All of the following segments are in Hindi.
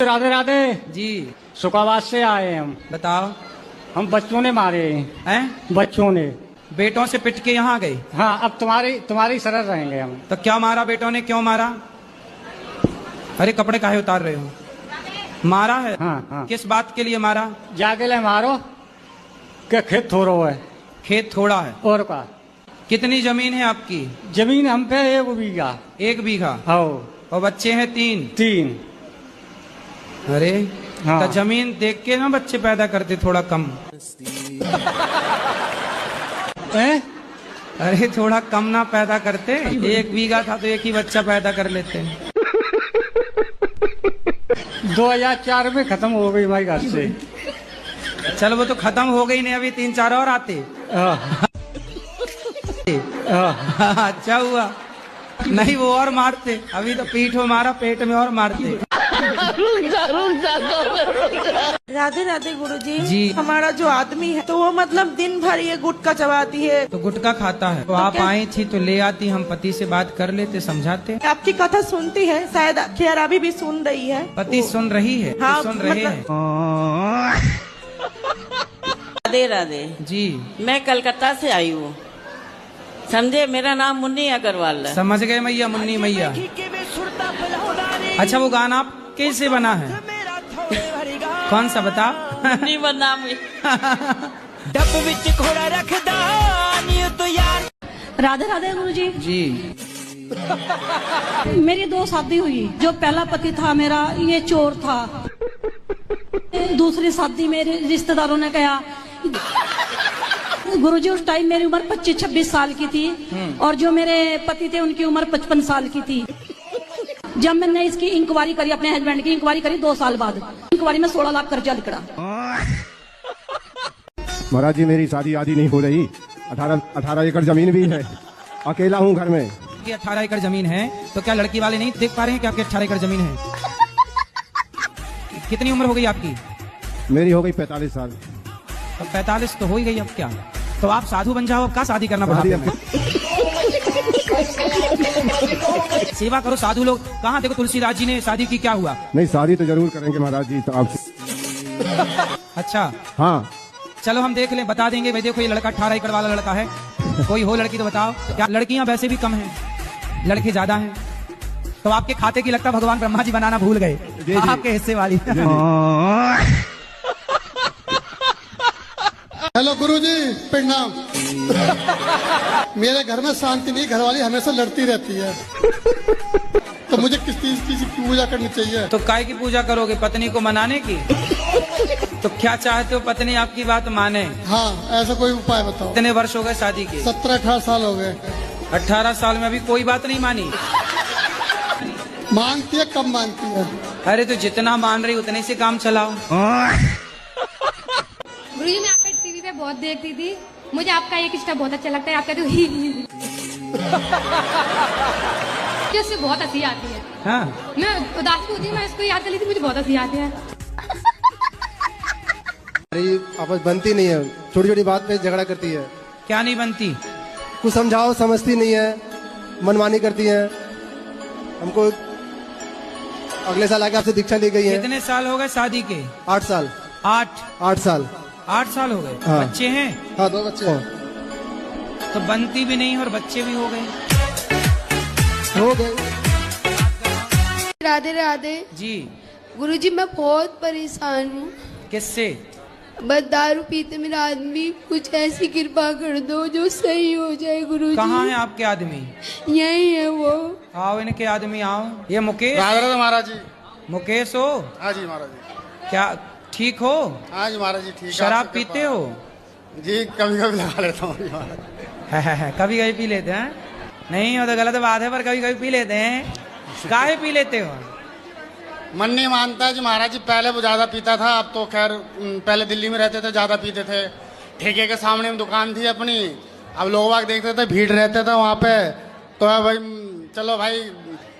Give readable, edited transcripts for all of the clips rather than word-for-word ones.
राधे राधे जी। सुखाबाद से आए हम। बताओ। हम बच्चों ने मारे हैं? बच्चों ने। बेटों से पिट के यहाँ गए? हाँ, अब तुम्हारी शरण रहेंगे हम। तो क्या मारा बेटों ने, क्यों मारा? अरे कपड़े काहे उतार रहे हो? मारा है? हाँ हाँ। किस बात के लिए मारा? जाके ले मारो के खेत थोड़ो है। खेत थोड़ा है? और का कितनी जमीन है आपकी? जमीन हम पे 1 बीघा। 1 बीघा? हाँ। और बच्चे हैं 3? 3। अरे हाँ। तो जमीन देख के ना बच्चे पैदा करते थोड़ा कम। अरे थोड़ा कम ना पैदा करते? 1 बीघा था तो 1 ही बच्चा पैदा कर लेते। 2004 में खत्म हो गई हमारे घर से। चल वो तो खत्म हो गई नहीं, अभी 3-4 और आते। अच्छा हुआ नहीं, वो और मारते। अभी तो पीठ में मारा, पेट में और मारते। राधे राधे गुरुजी। जी। हमारा जो आदमी है तो वो मतलब दिन भर ये गुटखा चबाती है। तो गुटखा खाता है तो आप आई थी तो ले आती, हम पति से बात कर लेते, समझाते। आपकी कथा सुनती है, शायद खैर अभी भी सुन रही है। पति सुन रही है? हाँ, सुन रहे मतलब... हैं। राधे राधे जी। मैं कलकत्ता से आई हूँ, समझे। मेरा नाम मुन्नी अग्रवाल है। समझ गए मैया, मुन्नी मैया। अच्छा वो गाना आप कैसे बना है? कौन सा बता? मुन्नी बदनाम डब विच घोड़ा रखदा नी तो यार। राधे राधे गुरुजी। जी। मेरी 2 शादी हुई। जो पहला पति था मेरा ये चोर था। दूसरी शादी मेरे रिश्तेदारों ने कहा। गुरुजी उस टाइम मेरी उम्र 25-26 साल की थी और जो मेरे पति थे उनकी उम्र 55 साल की थी। जब मैंने इसकी इंक्वायरी करी, अपने हस्बैंड की इंक्वायरी करी 2 साल बाद, इंक्वायरी में 16 लाख कर्जा निकला। महाराज जी मेरी शादी आदि नहीं हो रही। 18 एकड़ जमीन भी है, अकेला हूँ घर में। 18 एकड़ जमीन है तो क्या लड़की वाले नहीं देख पा रहे हैं कि आपकी 18 एकड़ जमीन है? कितनी उम्र हो गई आपकी? मेरी हो गई 45 साल। तो 45 तो हो ही गई, अब क्या? तो आप साधु बन जाओ, अब क्या शादी करना पड़ा? सेवा करो साधु लोग। कहाँ देखो तुलसीदास जी ने शादी की, क्या हुआ? नहीं शादी तो जरूर करेंगे महाराज जी, तो आप। अच्छा हाँ चलो हम देख लें, बता देंगे। भाई देखो ये लड़का 18 एकड़ वाला लड़का है, कोई हो लड़की तो बताओ। क्या लड़कियां वैसे भी कम हैं, लड़के ज्यादा हैं? तो आपके खाते की लगता भगवान ब्रह्मा जी बनाना भूल गए, आपके हिस्से वाली। हेलो गुरुजी, प्रणाम। मेरे घर में शांति नहीं, घरवाली हमेशा लड़ती रहती है। तो मुझे किस चीज की पूजा करनी चाहिए? तो काय की पूजा करोगे? पत्नी को मनाने की? तो क्या चाहते हो पत्नी आपकी बात माने? हाँ, ऐसा कोई उपाय बताओ। कितने वर्ष हो गए शादी के? 17-18 साल हो गए। 18 साल में अभी कोई बात नहीं मानी? मानती है, कम मानती है। अरे तो जितना मान रही उतने से काम चलाओ। गुरुजी मैं आपका टीवी पे बहुत देखती थी, मुझे आपका एक स्टेप बहुत अच्छा लगता है। आपका तो ही उससे बहुत हंसी आती है। हाँ। मैं उदास होती हूँ, मैं इसको याद कर ली थी, मुझे बहुत हंसी आती है। आपस बनती नहीं है, छोटी छोटी बात पे झगड़ा करती है। क्या नहीं बनती? कुछ समझाओ समझती नहीं है, मनमानी करती है। हमको अगले साल आके आपसे दीक्षा ली गई है। कितने साल हो गए शादी के? 8 साल। 8 साल। 8 साल हो गए। हाँ। बच्चे हैं? हाँ 2 बच्चे हैं। तो बनती भी नहीं और बच्चे भी हो गए। राधे राधे जी। गुरुजी मैं बहुत परेशान हूँ। किससे? बस दारू पीते मेरा आदमी, कुछ ऐसी कृपा कर दो जो सही हो जाए गुरुजी। कहाँ है आपके आदमी? यही है वो। आओ इनके आदमी आओ। ये मुकेश? राधे राधे महाराज जी। मुकेश हो? हाँ जी महाराज जी। क्या ठीक हो? हाँ जी महाराज जी, ठीक। शराब पीते हो? जी कभी कभी लगा लेता हूँ। कभी कभी पी लेते हैं? नहीं हो तो गलत बात है, पर कभी कभी पी लेते हैं। काहे पी लेते हो? मन नहीं मानता है जी महाराज जी। पहले वो ज्यादा पीता था, अब तो खैर पहले दिल्ली में रहते थे, ज्यादा पीते थे। ठेके के सामने में दुकान थी अपनी, अब लोग बाग देखते थे, भीड़ रहते थे वहाँ पे, तो भाई चलो भाई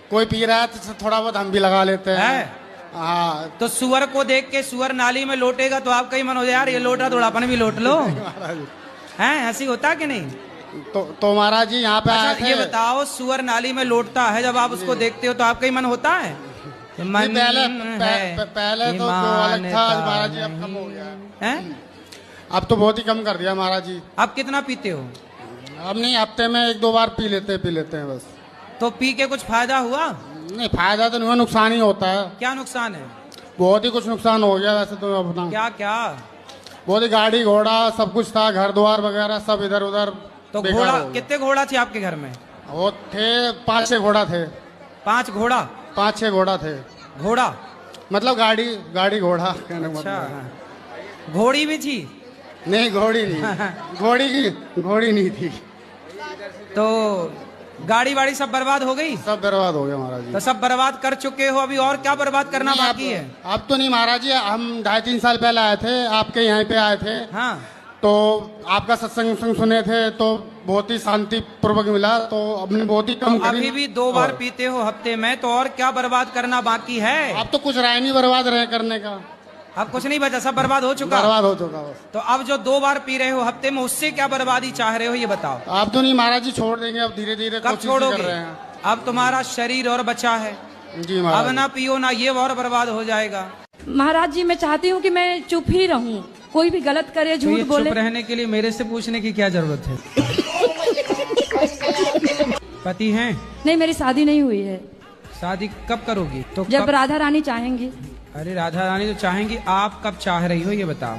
कोई पी रहा है तो थोड़ा बहुत हम भी लगा लेते हैं। हाँ। तो सुअर को देख के सुअर नाली में लोटेगा तो आपका ही मन हो जाए यार ये लोटा थोड़ा अपन भी लोट लो। हैं हंसी होता कि नहीं? तो महाराज जी यहाँ पे अच्छा, ये बताओ सुअर नाली में लौटता है, जब आप उसको देखते हो तो आपका ही मन होता है? मन पहले है, पहले तो अलग था महाराज जी, अब कम हो गया हैं? अब तो बहुत ही कम कर दिया महाराज जी। अब कितना पीते हो? अब नहीं, हफ्ते में 1-2 बार पी लेते हैं बस। तो पी के कुछ फायदा हुआ? नहीं, फायदा तो नहीं हुआ, नुकसान ही होता है। क्या नुकसान है? बहुत ही कुछ नुकसान हो गया वैसे तो अपना। क्या क्या? बहुत ही गाड़ी घोड़ा सब कुछ था, घर द्वार वगैरह सब इधर उधर। तो बेकार घोड़ा, हो गया। कितने घोड़ा थे आपके घर में? वो थे 5-6 घोड़ा थे। 5 घोड़ा? 5-6 घोड़ा थे। घोड़ा मतलब गाड़ी घोड़ा कहने का अच्छा, मतलब। घोड़ी भी थी? नहीं, घोड़ी नहीं। घोड़ी नहीं थी। तो गाड़ी वाड़ी सब बर्बाद हो गई? सब बर्बाद हो गया महाराज जी। तो सब बर्बाद कर चुके हो, अभी और क्या बर्बाद करना नहीं, बाकी है? अब तो नहीं महाराज जी, हम 2.5-3 साल पहले आए थे, आपके यहाँ पे आए थे। हाँ, तो आपका सत्संग सुने थे तो बहुत ही शांति पूर्वक मिला, तो हमने बहुत ही कम तो करी। अभी भी 2 बार पीते हो हफ्ते में, तो और क्या बर्बाद करना बाकी है? अब तो कुछ राय नहीं बर्बाद रहे करने का। अब कुछ नहीं बचा, सब बर्बाद हो चुका। बर्बाद हो चुका बस। तो अब जो 2 बार पी रहे हो हफ्ते में, उससे क्या बर्बादी चाह रहे हो ये बताओ? आप तो नहीं महाराज जी, छोड़ देंगे अब धीरे धीरे। कब छोड़ोगे? अब तुम्हारा शरीर और बचा है जी अब महाराज। ना पियो ना, ये और बर्बाद हो जाएगा। महाराज जी मैं चाहती हूँ कि मैं चुप ही रहूं, कोई भी गलत करे, तो ये झूठ बोले। चुप रहने के लिए मेरे से पूछने की क्या जरूरत है? पति हैं? नहीं, मेरी शादी नहीं हुई है। शादी कब करोगी? तो जब कब? राधा रानी चाहेंगी। अरे राधा रानी तो चाहेंगी, आप कब चाह रही हो ये बताओ?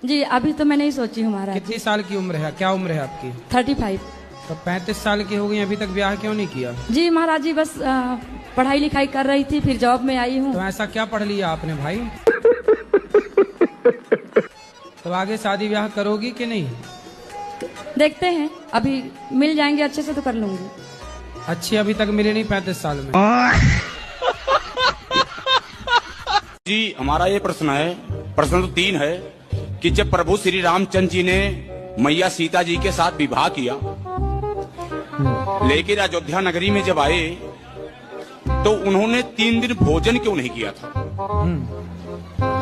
जी अभी तो मैं नहीं सोची हूँ महाराज। कितनी साल की उम्र है? क्या उम्र है आपकी? 35। तो 35 साल की हो गई, अभी तक ब्याह क्यों नहीं किया? जी महाराज जी, बस पढ़ाई लिखाई कर रही थी, फिर जॉब में आई हूँ। तो ऐसा क्या पढ़ लिया आपने भाई? तो आगे शादी ब्याह करोगी कि नहीं? देखते हैं, अभी मिल जाएंगे अच्छे से तो कर लूंगी। अच्छी अभी तक मिली नहीं 35 साल में? जी हमारा ये प्रश्न है, प्रश्न तो 3 है कि जब प्रभु श्री रामचंद्र जी ने मैया सीता जी के साथ विवाह किया, लेकिन अयोध्या नगरी में जब आए तो उन्होंने 3 दिन भोजन क्यों नहीं किया था?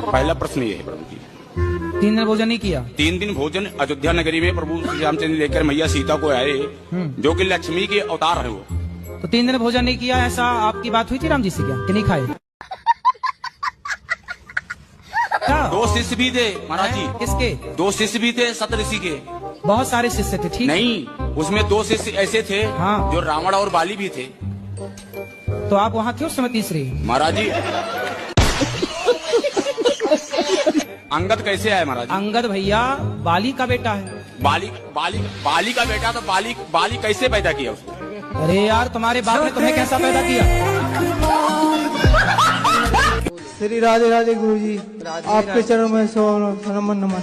पहला प्रश्न ये है प्रभु जी। 3 दिन भोजन नहीं किया? 3 दिन भोजन अयोध्या नगरी में प्रभु श्री रामचंद्र लेकर मैया सीता को आए, जो कि लक्ष्मी के अवतार है वो। तो 3 दिन भोजन नहीं किया, ऐसा आपकी बात हुई थी राम जी से क्या, कि नहीं खाए? 2 शिष्य भी थे महाराज जी। किसके? 2 शिष्य भी थे सप्तऋषि के। बहुत सारे शिष्य थे, ठीक? नहीं, उसमें 2 शिष्य ऐसे थे हाँ। जो रावण और बाली भी थे। तो आप वहाँ क्यों समय तीसरी? महाराज जी अंगद कैसे आए महाराज? अंगद भैया बाली का बेटा है। बाली का बेटा, तो बाली कैसे पैदा किया उसको? अरे यार, तुम्हारे बाप ने तुम्हें कैसा पैदा किया? श्री राधे राधे गुरु जी, आपके चरणों में सो नमन नमन।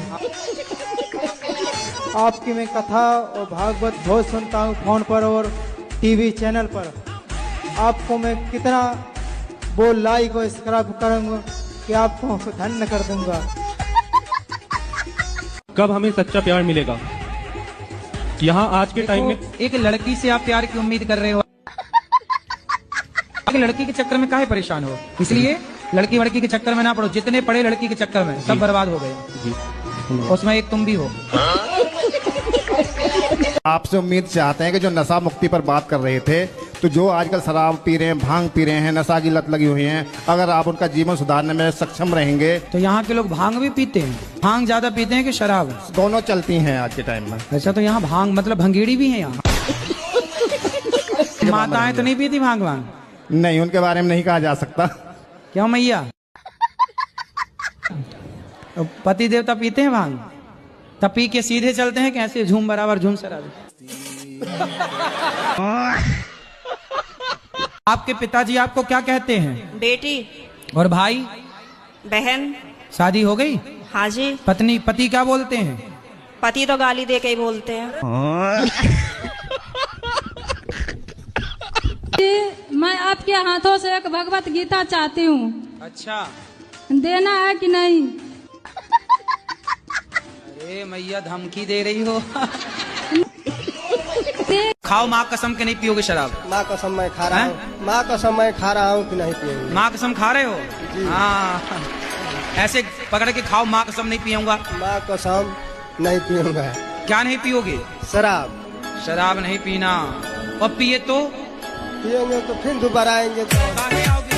आपकी मैं कथा और भागवत बहुत सुनता हूँ फोन पर और टीवी चैनल पर। आपको मैं कितना वो लाइक और सब्सक्राइब करूँगा कि आपको धन्य कर दूंगा। कब हमें सच्चा प्यार मिलेगा? यहाँ आज के टाइम में एक लड़की से आप प्यार की उम्मीद कर रहे हो, एक लड़की के चक्कर में काहे परेशान हो? इसलिए लड़की वड़की के चक्कर में ना पड़ो, जितने पड़े लड़की के चक्कर में सब बर्बाद हो गए। उसमें एक तुम भी हो। आपसे उम्मीद चाहते हैं कि जो नशा मुक्ति पर बात कर रहे थे, तो जो आजकल शराब पी रहे हैं, भांग पी रहे हैं, नशा की लत लगी हुई है, अगर आप उनका जीवन सुधारने में सक्षम रहेंगे। तो यहाँ के लोग भांग भी पीते हैं? भांग ज्यादा पीते हैं कि शराब? दोनों चलती हैं आज के टाइम में। अच्छा, तो यहाँ भांग मतलब भंगेड़ी भी है यहाँ? माताएं तो नहीं पीती भांग? वांग नहीं, उनके बारे में नहीं कहा जा सकता। क्यों मैया? पति देवता पीते हैं भांग? तब पी के सीधे चलते हैं कैसे? झूम बराबर झूम शराब। आपके पिताजी आपको क्या कहते हैं? बेटी। और भाई? बहन। शादी हो गई? हाँ जी। पति क्या बोलते हैं? पति तो गाली दे के ही बोलते हैं। मैं आपके हाथों से एक भगवत गीता चाहती हूँ। अच्छा, देना है कि नहीं? अरे मैया धमकी दे रही हो। खाओ, माँ कसम के नहीं पियोगे शराब? माँ कसम मैं खा रहा हूँ। माँ कसम मैं खा रहा हूँ कि नहीं पियूंगा। माँ कसम खा रहे हो? हाँ, ऐसे पकड़ के खाओ, माँ कसम नहीं पियूंगा। माँ कसम नहीं पीऊंगा। क्या नहीं पियोगे? शराब। शराब नहीं पीना। और पिए तो पियेंगे तो फिर दोबारा आएंगे तो